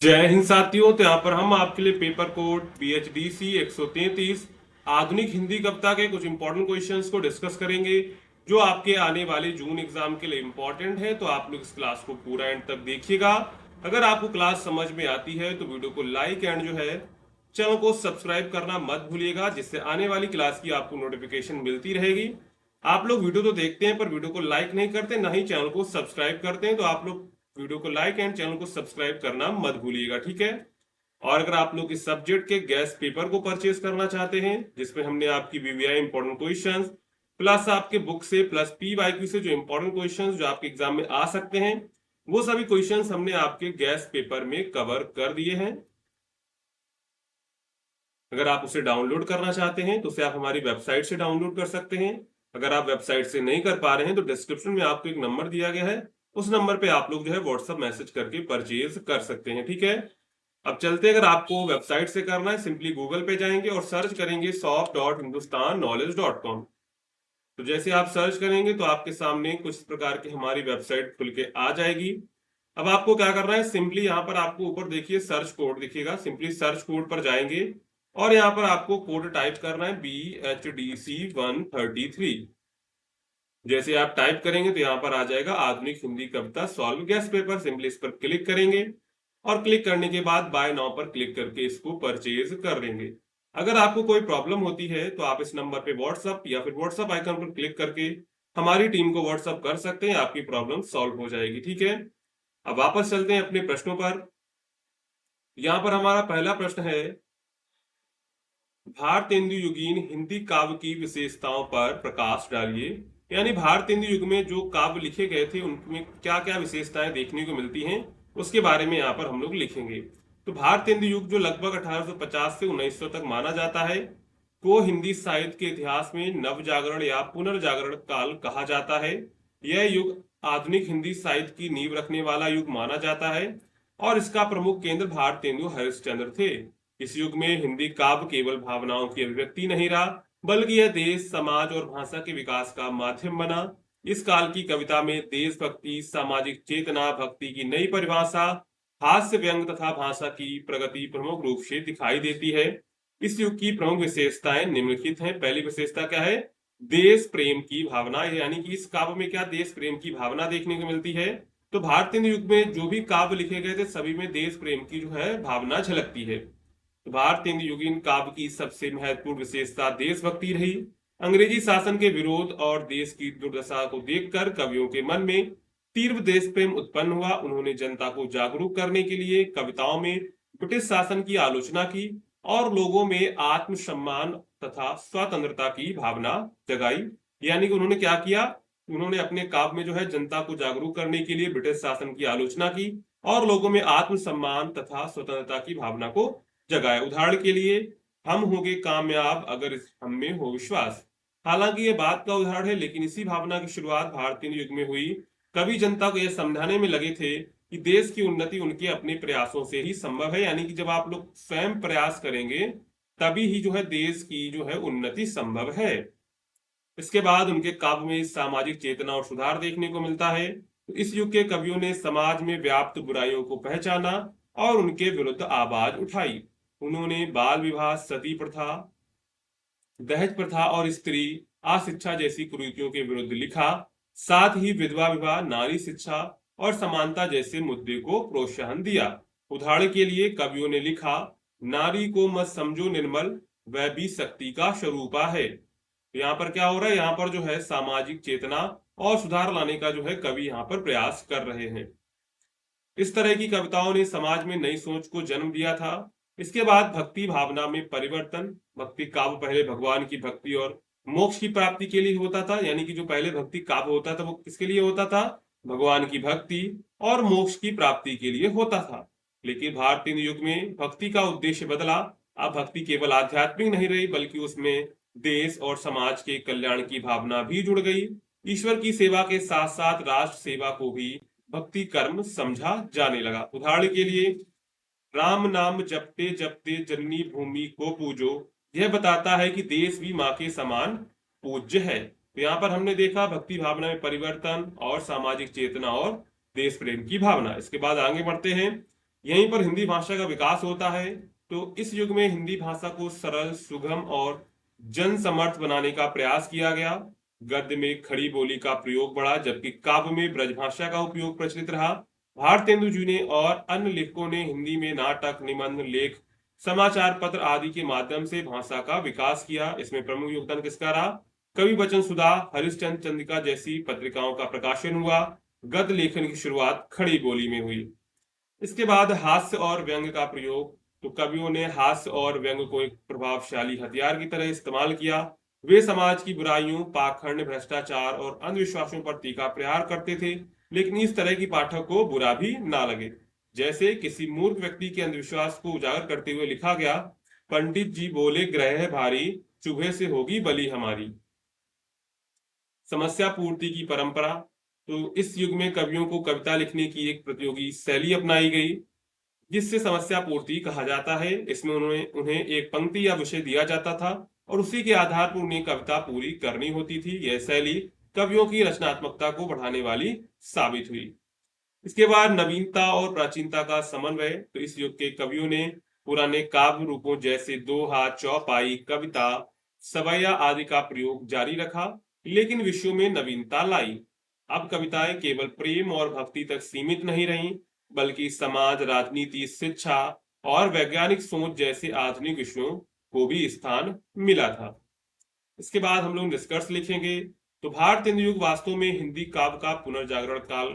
जय हिंद साथियों। तो यहाँ पर हम आपके लिए पेपर कोड PHDC 133 आधुनिक हिंदी कविता के कुछ इंपॉर्टेंट क्वेश्चंस को डिस्कस करेंगे जो आपके आने वाले जून एग्जाम के लिए इंपॉर्टेंट है। तो आप लोग इस क्लास को पूरा एंड तक देखिएगा। अगर आपको क्लास समझ में आती है तो वीडियो को लाइक एंड जो है चैनल को सब्सक्राइब करना मत भूलिएगा, जिससे आने वाली क्लास की आपको नोटिफिकेशन मिलती रहेगी। आप लोग वीडियो तो देखते हैं पर वीडियो को लाइक नहीं करते, ना ही चैनल को सब्सक्राइब करते हैं। तो आप लोग वीडियो को लाइक एंड चैनल को सब्सक्राइब करना मत भूलिएगा, ठीक है। और अगर आप लोग इस सब्जेक्ट के गैस पेपर को परचेज करना चाहते हैं जिसमें हमने आपकी VVI इंपॉर्टेंट क्वेश्चंस प्लस आपके बुक से प्लस PYQ से जो इंपॉर्टेंट क्वेश्चंस जो आपके एग्जाम में आ सकते हैं, वो सभी क्वेश्चंस हमने आपके गैस पेपर में कवर कर दिए हैं। अगर आप उसे डाउनलोड करना चाहते हैं तो उसे आप हमारी वेबसाइट से डाउनलोड कर सकते हैं। अगर आप वेबसाइट से नहीं कर पा रहे हैं तो डिस्क्रिप्शन में आपको एक नंबर दिया गया है, उस नंबर पे आप लोग जो है व्हाट्सएप मैसेज करके परचेज कर सकते हैं, ठीक है। अब चलते हैं, अगर आपको वेबसाइट से करना है सिंपली गूगल पे जाएंगे और सर्च करेंगे soft.hindustanknowledge.com। तो जैसे आप सर्च करेंगे तो आपके सामने कुछ प्रकार की हमारी वेबसाइट खुल के आ जाएगी। अब आपको क्या करना है, सिंपली यहाँ पर आपको ऊपर देखिए सर्च कोड दिखेगा, सिंपली सर्च कोड पर जाएंगे और यहाँ पर आपको कोड टाइप करना है BHDC 133। जैसे आप टाइप करेंगे तो यहाँ पर आ जाएगा आधुनिक हिंदी कविता सॉल्व गैस पेपर। सिंपली इस पर क्लिक करेंगे और क्लिक करने के बाद बाय नाउ पर क्लिक करके इसको परचेज कर लेंगे। अगर आपको कोई प्रॉब्लम होती है तो आप इस नंबर पे व्हाट्सएप या फिर व्हाट्सएप आइकन पर क्लिक करके हमारी टीम को व्हाट्सएप कर सकते हैं, आपकी प्रॉब्लम सॉल्व हो जाएगी, ठीक है। अब वापस चलते हैं अपने प्रश्नों पर। यहाँ पर हमारा पहला प्रश्न है, भारतेंदु युगीन हिंदी काव्य की विशेषताओं पर प्रकाश डालिए। यानी भारतेंदु युग में जो काव्य लिखे गए थे उनमें क्या क्या विशेषताएं देखने को मिलती हैं, उसके बारे में यहाँ पर हम लोग लिखेंगे। तो भारतेंदु युग जो लगभग 1850 से 1900 तक माना जाता है, को हिंदी साहित्य के इतिहास में नव जागरण या पुनर्जागरण काल कहा जाता है। यह युग आधुनिक हिंदी साहित्य की नींव रखने वाला युग माना जाता है और इसका प्रमुख केंद्र भारतेंदु हरिश्चंद्र थे। इस युग में हिंदी काव्य केवल भावनाओं की अभिव्यक्ति नहीं रहा, बल्कि यह देश, समाज और भाषा के विकास का माध्यम बना। इस काल की कविता में देशभक्ति, सामाजिक चेतना, भक्ति की नई परिभाषा, हास्य, व्यंग तथा भाषा की प्रगति प्रमुख रूप से दिखाई देती है। इस युग की प्रमुख विशेषताएं निम्नलिखित हैं। पहली विशेषता क्या है, देश प्रेम की भावना। यानी कि इस काव्य में क्या देश प्रेम की भावना देखने को मिलती है। तो भारतीय युग में जो भी काव्य लिखे गए थे सभी में देश प्रेम की जो है भावना झलकती है। तो भारतीय युगीन काव्य की सबसे महत्वपूर्ण विशेषता देशभक्ति रही। अंग्रेजी शासन के विरोध और देश की दुर्दशा को देखकर कवियों के मन में तीव्र देश प्रेम उत्पन्न हुआ। उन्होंने जनता को जागरूक करने के लिए कविताओं में ब्रिटिश शासन की आलोचना की और लोगों में आत्मसम्मान तथा स्वतंत्रता की भावना जगाई। यानी कि उन्होंने क्या किया, उन्होंने अपने काव्य में जो है जनता को जागरूक करने के लिए ब्रिटिश शासन की आलोचना की और लोगों में आत्मसम्मान तथा स्वतंत्रता की भावना को जगाए। उदाहरण के लिए, हम होंगे कामयाब अगर हम में हो विश्वास। हालांकि ये बात का उदाहरण है, लेकिन इसी भावना की शुरुआत भारतीय युग में हुई। कवि जनता को यह समझाने में लगे थे कि देश की उन्नति उनके अपने प्रयासों से ही संभव है। यानी कि जब आप लोग स्वयं प्रयास करेंगे तभी ही जो है देश की जो है उन्नति संभव है। इसके बाद उनके काव्य में सामाजिक चेतना और सुधार देखने को मिलता है। तो इस युग के कवियों ने समाज में व्याप्त बुराइयों को पहचाना और उनके विरुद्ध आवाज उठाई। उन्होंने बाल विवाह, सती प्रथा, दहेज प्रथा और स्त्री अशिक्षा जैसी कुरीतियों के विरुद्ध लिखा। साथ ही विधवा विवाह, नारी शिक्षा और समानता जैसे मुद्दे को प्रोत्साहन दिया। उदाहरण के लिए कवियों ने लिखा, नारी को मत समझो निर्मल, वह भी शक्ति का स्वरूपा है। तो यहाँ पर क्या हो रहा है, यहाँ पर जो है सामाजिक चेतना और सुधार लाने का जो है कवि यहाँ पर प्रयास कर रहे हैं। इस तरह की कविताओं ने समाज में नई सोच को जन्म दिया था। इसके बाद भक्ति भावना में परिवर्तन। भक्ति काव्य पहले भगवान की भक्ति और मोक्ष की प्राप्ति के लिए होता था। यानी कि जो पहले भक्ति काव्य होता था वो किसके लिए होता था, भगवान की भक्ति और मोक्ष की प्राप्ति के लिए होता था। लेकिन भारतीय युग में भक्ति का उद्देश्य बदला। अब भक्ति केवल आध्यात्मिक नहीं रही, बल्कि उसमें देश और समाज के कल्याण की भावना भी जुड़ गई। ईश्वर की सेवा के साथ साथ राष्ट्र सेवा को भी भक्ति कर्म समझा जाने लगा। उदाहरण के लिए, राम नाम जपते जपते जननी भूमि को पूजो, यह बताता है कि देश भी माँ के समान पूज्य है। तो यहाँ पर हमने देखा भक्ति भावना में परिवर्तन और सामाजिक चेतना और देश प्रेम की भावना। इसके बाद आगे बढ़ते हैं। यहीं पर हिंदी भाषा का विकास होता है। तो इस युग में हिंदी भाषा को सरल, सुगम और जन समर्थ बनाने का प्रयास किया गया। गद्य में खड़ी बोली का प्रयोग बढ़ा, जबकि काव्य में ब्रजभाषा का उपयोग प्रचलित रहा। भारतेंदु जी ने और अन्य लेखकों ने हिंदी में नाटक, निबंध, लेख, समाचार पत्र आदि के माध्यम से भाषा का विकास किया। इसमें प्रमुख योगदान किसका रहा? कवि वचन सुधा, हरिश्चंद्र चंद्रिका जैसी पत्रिकाओं का प्रकाशन हुआ। गद्य लेखन की शुरुआत खड़ी बोली में हुई। इसके बाद हास्य और व्यंग का प्रयोग। तो कवियों ने हास्य और व्यंग को एक प्रभावशाली हथियार की तरह इस्तेमाल किया। वे समाज की बुराइयों, पाखंड, भ्रष्टाचार और अंधविश्वासों पर तीखा प्रहार करते थे, लेकिन इस तरह की पाठक को बुरा भी ना लगे। जैसे किसी मूर्ख व्यक्ति के अंधविश्वास को उजागर करते हुए लिखा गया, पंडित जी बोले ग्रह है भारी, चूहे से होगी बलि हमारी। समस्या पूर्ति की परंपरा। तो इस युग में कवियों को कविता लिखने की एक प्रतियोगी शैली अपनाई गई, जिससे समस्या पूर्ति कहा जाता है। इसमें उन्होंने उन्हें एक पंक्ति या विषय दिया जाता था और उसी के आधार पर उन्हें कविता पूरी करनी होती थी। यह शैली कवियों की रचनात्मकता को बढ़ाने वाली साबित हुई। इसके बाद नवीनता और प्राचीनता का समन्वय। तो इस युग के कवियों ने पुराने काव्य रूपों जैसे दोहा, चौपाई, कविता, सवैया आदि का प्रयोग जारी रखा, लेकिन विषयों में नवीनता लाई। अब कविताएं केवल प्रेम और भक्ति तक सीमित नहीं रहीं, बल्कि समाज, राजनीति, शिक्षा और वैज्ञानिक सोच जैसे आधुनिक विषयों को भी स्थान मिला था। इसके बाद हम लोग निष्कर्ष लिखेंगे। तो भारतेंदु युग वास्तव में हिंदी काव्य का पुनर्जागरण काल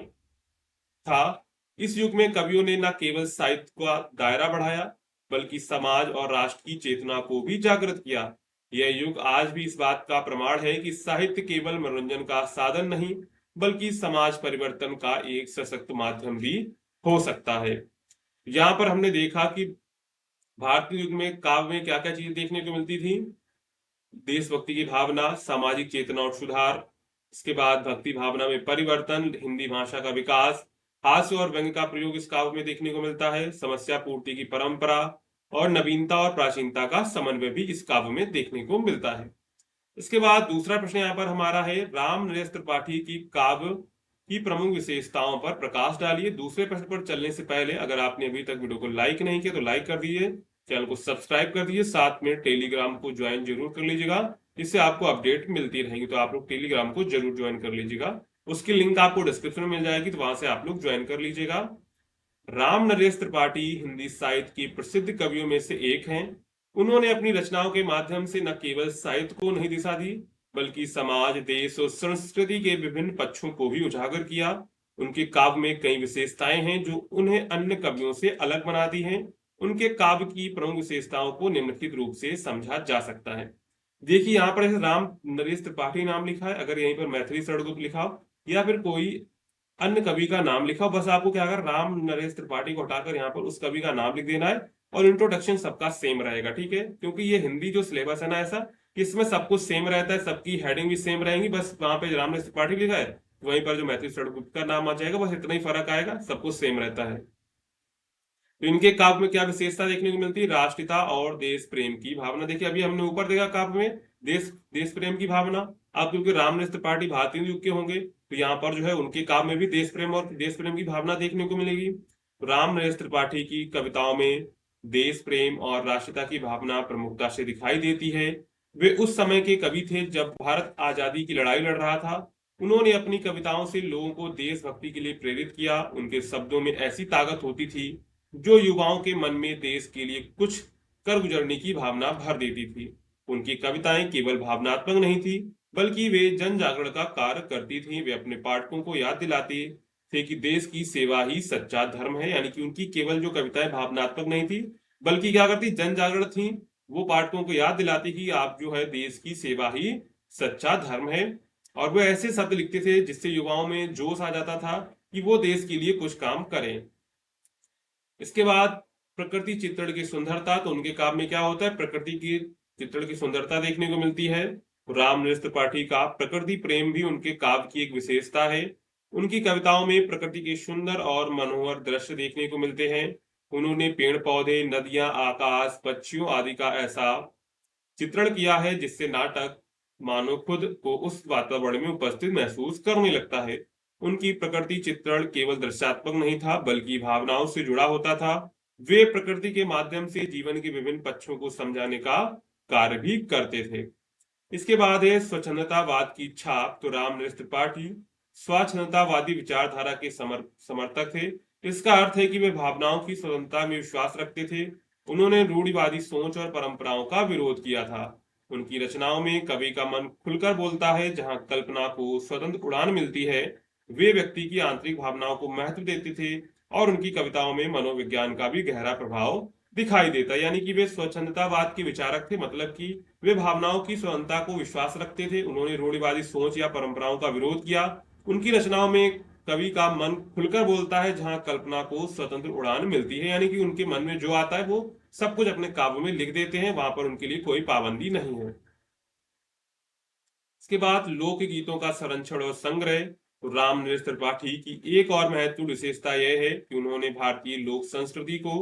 था। इस युग में कवियों ने न केवल साहित्य का दायरा बढ़ाया, बल्कि समाज और राष्ट्र की चेतना को भी जागृत किया। यह युग आज भी इस बात का प्रमाण है कि साहित्य केवल मनोरंजन का साधन नहीं, बल्कि समाज परिवर्तन का एक सशक्त माध्यम भी हो सकता है। यहाँ पर हमने देखा कि भारतीय युग में काव्य में क्या क्या चीजें देखने को मिलती थी। देशभक्ति की भावना, सामाजिक चेतना और सुधार। इसके बाद भक्ति भावना में परिवर्तन, हिंदी भाषा का विकास, हास्य और व्यंग का प्रयोग इस काव्य में देखने को मिलता है। समस्या पूर्ति की परंपरा और नवीनता और प्राचीनता का समन्वय भी इस काव्य में देखने को मिलता है। इसके बाद दूसरा प्रश्न यहाँ पर हमारा है, राम नरेश त्रिपाठी की काव्य की प्रमुख विशेषताओं पर प्रकाश डालिए। दूसरे प्रश्न पर चलने से पहले अगर आपने अभी तक वीडियो को लाइक नहीं किया तो लाइक कर दीजिए, चैनल को सब्सक्राइब कर दीजिए, साथ में टेलीग्राम को ज्वाइन जरूर कर लीजिएगा, जिससे आपको अपडेट मिलती रहेगी। तो आप लोग टेलीग्राम को जरूर ज्वाइन कर लीजिएगा, उसकी लिंक आपको डिस्क्रिप्शन में मिल जाएगी, तो वहां से आप लोग ज्वाइन कर लीजिएगा। राम नरेश त्रिपाठी हिंदी साहित्य के प्रसिद्ध कवियों में से एक हैं। उन्होंने अपनी रचनाओं के माध्यम से न केवल साहित्य को नई दिशा दी, बल्कि समाज, देश और संस्कृति के विभिन्न पक्षों को भी उजागर किया। उनके काव्य में कई विशेषताएं हैं जो उन्हें अन्य कवियों से अलग बनाती हैं। उनके काव्य की प्रमुख विशेषताओं को निम्नलिखित रूप से समझा जा सकता है। देखिए यहाँ पर ऐसे राम नरेश त्रिपाठी नाम लिखा है, अगर यहीं पर मैथिली षड़गुप्त लिखा हो या फिर कोई अन्य कवि का नाम लिखा हो, बस आपको क्या कर राम नरेश त्रिपाठी को हटाकर यहाँ पर उस कवि का नाम लिख देना है और इंट्रोडक्शन सबका सेम रहेगा, ठीक है। क्योंकि ये हिंदी जो सिलेबस है ना ऐसा कि इसमें सब कुछ सेम रहता है, सबकी हेडिंग भी सेम रहेंगी, बस वहां पे राम नरेश त्रिपाठी लिखा है वहीं पर जो मैथिली षड़गुप्त का नाम आ जाएगा, बस इतना ही फर्क आएगा, सब कुछ सेम रहता है। तो इनके काव्य में क्या विशेषता देखने को मिलती है? राष्ट्रीयता और देश प्रेम की भावना। देखिए अभी हमने ऊपर देखा काव्य में देश देश प्रेम की भावना। अब क्योंकि रामनेश त्रिपाठी भारतीय युग के होंगे, तो यहाँ पर जो है उनके काव्य में भी देश प्रेम और देश प्रेम की भावना देखने को मिलेगी। राम नरेश त्रिपाठी की कविताओं में देश प्रेम और राष्ट्रीयता की भावना प्रमुखता से दिखाई देती है। वे उस समय के कवि थे जब भारत आजादी की लड़ाई लड़ रहा था। उन्होंने अपनी कविताओं से लोगों को देशभक्ति के लिए प्रेरित किया। उनके शब्दों में ऐसी ताकत होती थी जो युवाओं के मन में देश के लिए कुछ कर गुजरने की भावना भर देती थी। उनकी कविताएं केवल भावनात्मक नहीं थी, बल्कि वे जन जागरण का कार्य करती थी। वे अपने पाठकों को याद दिलाते थे कि देश की सेवा ही सच्चा धर्म है। यानी कि उनकी केवल जो कविताएं भावनात्मक नहीं थी, बल्कि क्या करती, जन जागरण थी। वो पाठकों को याद दिलाती कि आप जो है देश की सेवा ही सच्चा धर्म है। और वो ऐसे शब्द लिखते थे जिससे युवाओं में जोश आ जाता था कि वो देश के लिए कुछ काम करें। इसके बाद प्रकृति चित्रण की सुंदरता। तो उनके काव्य में क्या होता है, प्रकृति की चित्रण की सुंदरता देखने को मिलती है। राम नरेश त्रिपाठी का प्रकृति प्रेम भी उनके काव्य की एक विशेषता है। उनकी कविताओं में प्रकृति के सुंदर और मनोहर दृश्य देखने को मिलते हैं। उन्होंने पेड़ पौधे, नदियां, आकाश, पक्षियों आदि का ऐसा चित्रण किया है जिससे नाटक मानो खुद को उस वातावरण में उपस्थित महसूस करने लगता है। उनकी प्रकृति चित्रण केवल दृश्यात्मक नहीं था बल्कि भावनाओं से जुड़ा होता था। वे प्रकृति के माध्यम से जीवन के विभिन्न पक्षों को समझाने का कार्य भी करते थे। इसके बाद है स्वच्छंदतावाद की छाप। तो रामनरेश त्रिपाठी स्वच्छंदतावादी विचारधारा के समर्थक थे। इसका अर्थ है कि वे भावनाओं की स्वतंत्रता में विश्वास रखते थे। उन्होंने रूढ़िवादी सोच और परंपराओं का विरोध किया था। उनकी रचनाओं में कवि का मन खुलकर बोलता है, जहां कल्पना को स्वतंत्र उड़ान मिलती है। वे व्यक्ति की आंतरिक भावनाओं को महत्व देते थे और उनकी कविताओं में मनोविज्ञान का भी गहरा प्रभाव दिखाई देता। यानी कि वे स्वच्छंदतावाद के विचारक थे, मतलब कि वे भावनाओं की स्वतंत्रता को विश्वास रखते थे। उन्होंने रूढ़िवादी सोच या परंपराओं का विरोध किया। उनकी रचनाओं में कवि का मन खुलकर बोलता है, जहां कल्पना को स्वतंत्र उड़ान मिलती है। यानी कि उनके मन में जो आता है वो सब कुछ अपने काव्य में लिख देते हैं, वहां पर उनके लिए कोई पाबंदी नहीं है। इसके बाद लोकगीतों का संरक्षण और संग्रह। तो रामनरेश त्रिपाठी की एक और महत्वपूर्ण विशेषता यह है कि उन्होंने भारतीय लोक संस्कृति को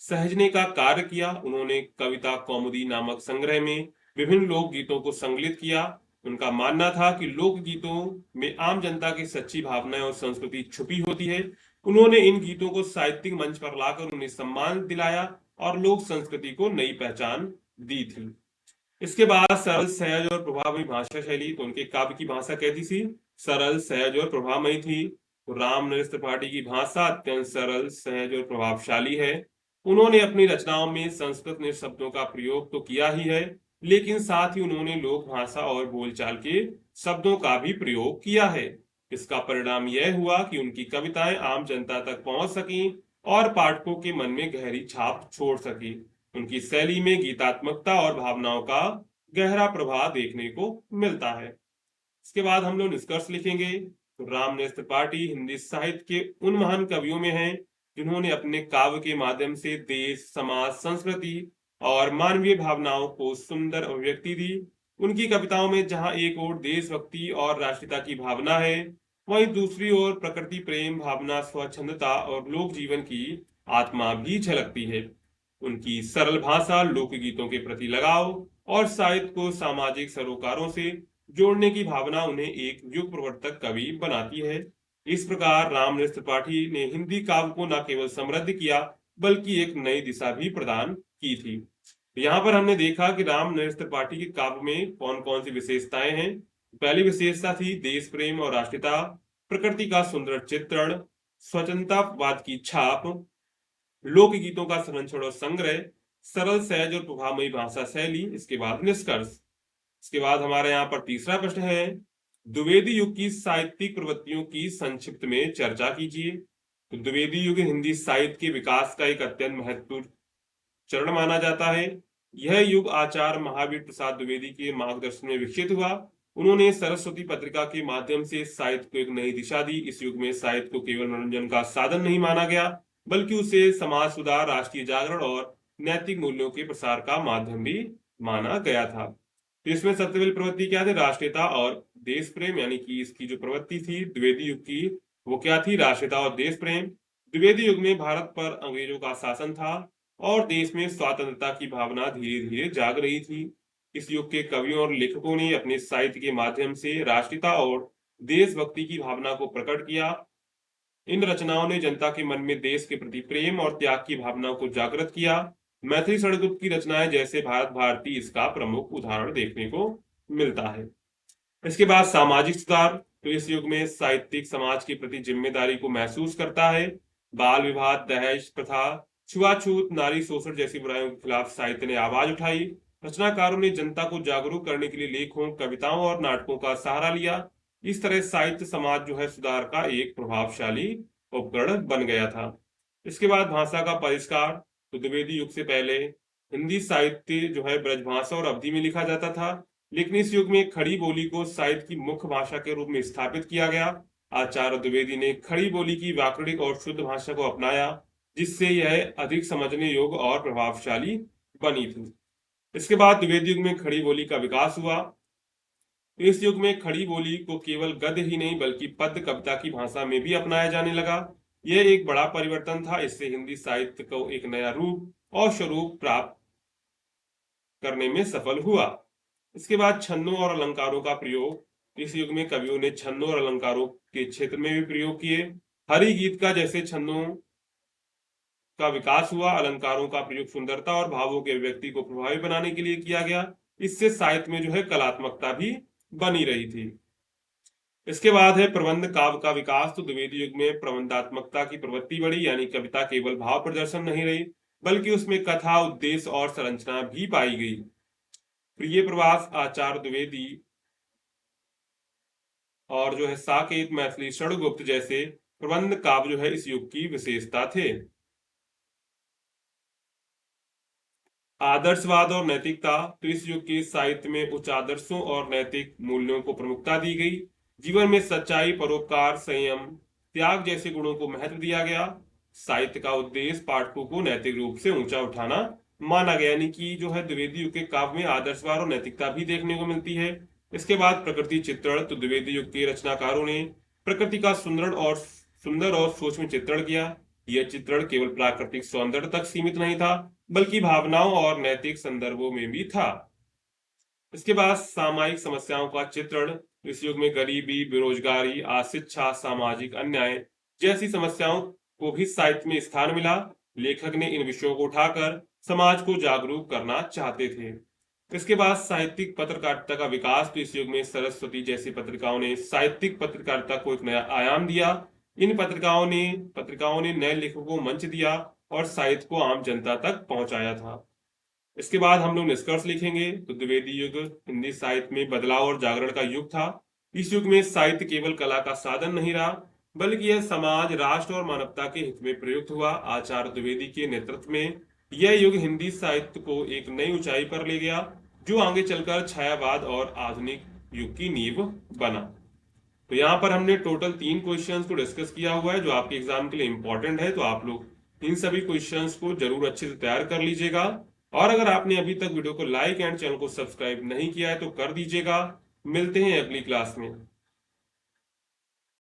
सहेजने का कार्य किया। उन्होंने कविता कौमुदी नामक संग्रह में विभिन्न लोकगीतों को संकलित किया। उनका मानना था कि लोकगीतों में आम जनता की सच्ची भावनाएं और संस्कृति छुपी होती है। उन्होंने इन गीतों को साहित्यिक मंच पर लाकर उन्हें सम्मान दिलाया और लोक संस्कृति को नई पहचान दी थी। इसके बाद सरल, सहज और प्रभावमयी भाषा शैली। तो उनके काव्य की भाषा कैसी थी? सरल, सहज और प्रभावमयी थी। तो रामनरेश त्रिपाठी की भाषा अत्यंत सरल, सहज और प्रभावशाली है। उन्होंने अपनी रचनाओं में संस्कृत निज शब्दों का प्रयोग तो किया ही है, लेकिन साथ ही उन्होंने लोक भाषा और बोलचाल के शब्दों का भी प्रयोग किया है। इसका परिणाम यह हुआ कि उनकी कविताएं आम जनता तक पहुंच सकी और पाठकों के मन में गहरी छाप छोड़ सकी। उनकी शैली में गीतात्मकता और भावनाओं का गहरा प्रभाव देखने को मिलता है। इसके बाद हम लोग निष्कर्ष लिखेंगे। तो रामनरेश त्रिपाठी हिंदी साहित्य के उन महान कवियों में हैं जिन्होंने अपने काव्य के माध्यम से देश, समाज, संस्कृति और मानवीय भावनाओं को सुंदर अभिव्यक्ति दी। उनकी कविताओं में जहां एक ओर देशभक्ति और राष्ट्रीयता की भावना है, वहीं दूसरी ओर प्रकृति प्रेम भावना, स्वच्छंदता और लोक जीवन की आत्मा भी झलकती है। उनकी सरल भाषा, लोकगीतों के प्रति लगाव और साहित्य को सामाजिक सरोकारों से जोड़ने की भावना उन्हें एक युग प्रवर्तक कवि बनाती है। इस प्रकार रामनरेश त्रिपाठी ने हिंदी काव्य को न केवल समृद्ध किया बल्कि एक नई दिशा भी प्रदान की थी। यहाँ पर हमने देखा कि रामनरेश त्रिपाठी के काव्य में कौन कौन सी विशेषताएं हैं। पहली विशेषता थी देश प्रेम और राष्ट्रीयता, प्रकृति का सुंदर चित्रण, स्वतंत्रतावाद की छाप, लोकगीतों का संरक्षण और संग्रह, सरल, सहज और प्रभावमयी भाषा शैली। इसके बाद निष्कर्ष। इसके बाद हमारे यहाँ पर तीसरा प्रश्न है, द्विवेदी युग की साहित्यिक प्रवृत्तियों की संक्षिप्त में चर्चा कीजिए। तो द्विवेदी युग हिंदी साहित्य के विकास का एक अत्यंत महत्वपूर्ण चरण माना जाता है। यह युग आचार्य महावीर प्रसाद द्विवेदी के मार्गदर्शन में विकसित हुआ। उन्होंने सरस्वती पत्रिका के माध्यम से साहित्य को एक नई दिशा दी। इस युग में साहित्य को केवल मनोरंजन का साधन नहीं माना गया बल्कि उसे समाज सुधार, राष्ट्रीय जागरण और नैतिक मूल्यों के प्रसार का माध्यम भी माना गया था। तो इसमें सबसे पहली प्रवृत्ति क्या थी? राष्ट्रीयता और देश प्रेम। यानी कि इसकी जो प्रवृत्ति थी द्विवेदी युग की, वो क्या थी? राष्ट्रीयता और देश प्रेम। द्विवेदी युग में भारत पर अंग्रेजों का शासन था और देश में स्वतंत्रता की भावना धीरे धीरे जाग रही थी। इस युग के कवियों और लेखकों ने अपने साहित्य के माध्यम से राष्ट्रीयता और देशभक्ति की भावना को प्रकट किया। इन रचनाओं ने जनता के मन में देश के प्रति प्रेम और त्याग की भावनाओं को जागृत किया। मैथिली शरणगुप्त की रचनाएं जैसे भारत भारती इसका प्रमुख उदाहरण देखने को मिलता है। इसके बाद सामाजिक सुधार। तो इस युग में साहित्यिक समाज के प्रति जिम्मेदारी को महसूस करता है। बाल विवाह, दहेज प्रथा, छुआछूत, नारी शोषण जैसी बुराइयों के खिलाफ साहित्य ने आवाज उठाई। रचनाकारों ने जनता को जागरूक करने के लिए लेखों, कविताओं और नाटकों का सहारा लिया। इस तरह साहित्य समाज जो है सुधार का एक प्रभावशाली उपकरण बन गया था। इसके बाद भाषा का परिष्कार। तो द्विवेदी युग से पहले हिंदी साहित्य जो है ब्रजभाषा और अवधी में लिखा जाता था, लेकिन इस युग में खड़ी बोली को साहित्य की मुख्य भाषा के रूप में स्थापित किया गया। आचार्य द्विवेदी ने खड़ी बोली की व्याकरणिक और शुद्ध भाषा को अपनाया, जिससे यह अधिक समझने योग्य और प्रभावशाली बनी थी। इसके बाद द्विवेदी युग में खड़ी बोली का विकास हुआ। इस युग में खड़ी बोली को केवल गद्य ही नहीं बल्कि पद्य कविता की भाषा में भी अपनाया जाने लगा। यह एक बड़ा परिवर्तन था। इससे हिंदी साहित्य को एक नया रूप और स्वरूप प्राप्त करने में सफल हुआ। इसके बाद छंदों और अलंकारों का प्रयोग। इस युग में कवियों ने छंदों और अलंकारों के क्षेत्र में भी प्रयोग किए। हरि गीत का जैसे छंदों का विकास हुआ, अलंकारों का प्रयोग सुंदरता और भावों के अभिव्यक्ति को प्रभावी बनाने के लिए किया गया। इससे साहित्य में जो है कलात्मकता भी बनी रही थी। इसके बाद है प्रबंध काव्य का विकास। तो द्विवेदी युग में प्रबंधात्मकता की प्रवृत्ति बढ़ी, यानी कविता केवल भाव प्रदर्शन नहीं रही, बल्कि उसमें कथा, उद्देश्य और संरचना भी पाई गई। प्रिय प्रवास, आचार्य द्विवेदी और जो है साकेत, मैथिली, षडगुप्त जैसे प्रबंध काव्य जो है इस युग की विशेषता थे। आदर्शवाद और नैतिकता, तो इस युग के साहित्य में उच्च आदर्शों और नैतिक मूल्यों को प्रमुखता दी गई। जीवन में सच्चाई, परोपकार, संयम, त्याग जैसे गुणों को महत्व दिया गया। साहित्य का उद्देश्य पाठकों को नैतिक रूप से ऊंचा उठाना माना गया, यानी कि जो है द्विवेदी युग के काव्य में आदर्शवाद और नैतिकता भी देखने को मिलती है। इसके बाद प्रकृति चित्रण, तो द्विवेदी युग के रचनाकारों ने प्रकृति का सुंदर और सूक्ष्म चित्रण किया। यह चित्रण केवल प्राकृतिक सौंदर्य तक सीमित नहीं था, बल्कि भावनाओं और नैतिक संदर्भों में भी था। इसके बाद सामाजिक समस्याओं का चित्रण, इस युग में गरीबी, बेरोजगारी, अशिक्षा, सामाजिक अन्याय जैसी समस्याओं को भी साहित्य में स्थान मिला। लेखक ने इन विषयों को उठाकर समाज को जागरूक करना चाहते थे। इसके बाद साहित्यिक पत्रकारिता का विकास, तो इस युग में सरस्वती जैसी पत्रिकाओं ने साहित्यिक पत्रकारिता को एक नया आयाम दिया। इन पत्रिकाओं ने नए लेखकों को मंच दिया और साहित्य को आम जनता तक पहुंचाया था। इसके बाद हम लोग निष्कर्ष लिखेंगे। तो द्विवेदी युग हिंदी साहित्य में बदलाव और जागरण का युग था। इस युग में साहित्य केवल कला का साधन नहीं रहा, बल्कि यह समाज, राष्ट्र और मानवता के हित में प्रयुक्त हुआ। आचार्य द्विवेदी के नेतृत्व में यह युग हिंदी साहित्य को एक नई ऊंचाई पर ले गया, जो आगे चलकर छायावाद और आधुनिक युग की नींव बना। तो यहाँ पर हमने टोटल 3 क्वेश्चंस को डिस्कस किया हुआ है, जो आपके एग्जाम के लिए इंपॉर्टेंट है। तो आप लोग इन सभी क्वेश्चंस को जरूर अच्छे से तैयार कर लीजिएगा। और अगर आपने अभी तक वीडियो को लाइक एंड चैनल को सब्सक्राइब नहीं किया है तो कर दीजिएगा। मिलते हैं अगली क्लास में।